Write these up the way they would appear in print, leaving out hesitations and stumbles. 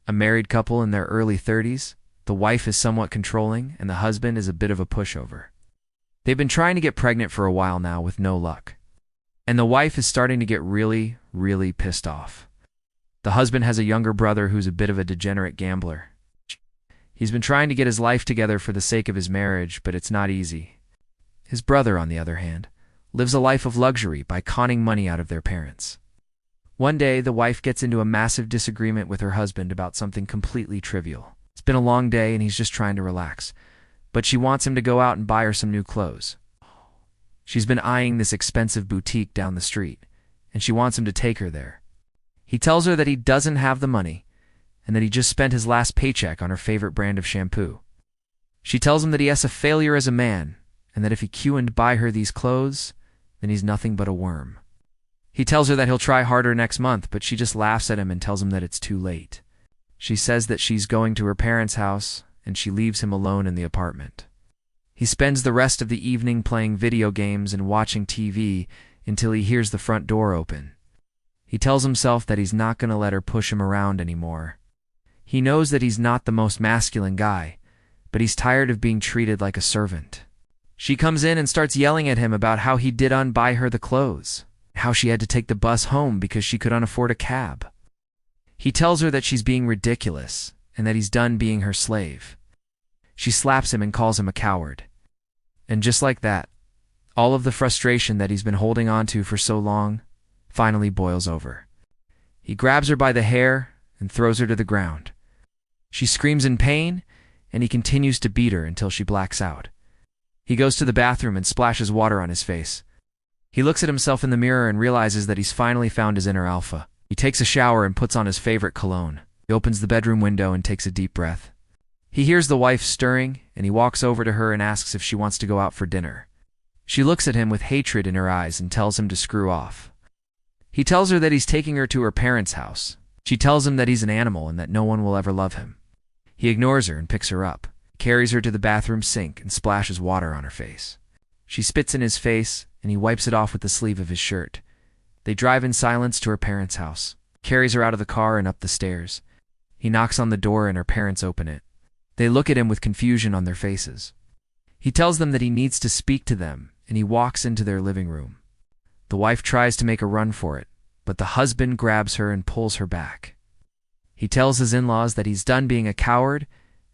A married couple in their early 30s, the wife is somewhat controlling and the husband is a bit of a pushover. They've been trying to get pregnant for a while now with no luck. And the wife is starting to get really, really pissed off. The husband has a younger brother who's a bit of a degenerate gambler. He's been trying to get his life together for the sake of his marriage, but it's not easy. His brother, on the other hand, lives a life of luxury by conning money out of their parents. One day, the wife gets into a massive disagreement with her husband about something completely trivial. It's been a long day and he's just trying to relax, but she wants him to go out and buy her some new clothes. She's been eyeing this expensive boutique down the street, and she wants him to take her there. He tells her that he doesn't have the money, and that he just spent his last paycheck on her favorite brand of shampoo. She tells him that he has a failure as a man, and that if he can't buy her these clothes, then he's nothing but a worm. He tells her that he'll try harder next month, but she just laughs at him and tells him that it's too late. She says that she's going to her parents' house, and she leaves him alone in the apartment. He spends the rest of the evening playing video games and watching TV until he hears the front door open. He tells himself that he's not going to let her push him around anymore. He knows that he's not the most masculine guy, but he's tired of being treated like a servant. She comes in and starts yelling at him about how he didn't buy her the clothes, how she had to take the bus home because she couldn't afford a cab. He tells her that she's being ridiculous and that he's done being her slave. She slaps him and calls him a coward. And just like that, all of the frustration that he's been holding on to for so long finally boils over. He grabs her by the hair and throws her to the ground. She screams in pain, and he continues to beat her until she blacks out. He goes to the bathroom and splashes water on his face. He looks at himself in the mirror and realizes that he's finally found his inner alpha. He takes a shower and puts on his favorite cologne. He opens the bedroom window and takes a deep breath. He hears the wife stirring, and he walks over to her and asks if she wants to go out for dinner. She looks at him with hatred in her eyes and tells him to screw off. He tells her that he's taking her to her parents' house. She tells him that he's an animal and that no one will ever love him. He ignores her and picks her up, carries her to the bathroom sink and splashes water on her face. She spits in his face, and he wipes it off with the sleeve of his shirt. They drive in silence to her parents' house, carries her out of the car and up the stairs. He knocks on the door and her parents open it. They look at him with confusion on their faces. He tells them that he needs to speak to them, and he walks into their living room. The wife tries to make a run for it, but the husband grabs her and pulls her back. He tells his in-laws that he's done being a coward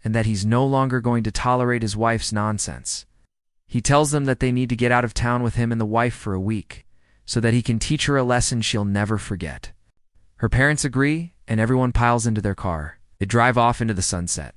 and that he's no longer going to tolerate his wife's nonsense. He tells them that they need to get out of town with him and the wife for a week so that he can teach her a lesson she'll never forget. Her parents agree, and everyone piles into their car. They drive off into the sunset.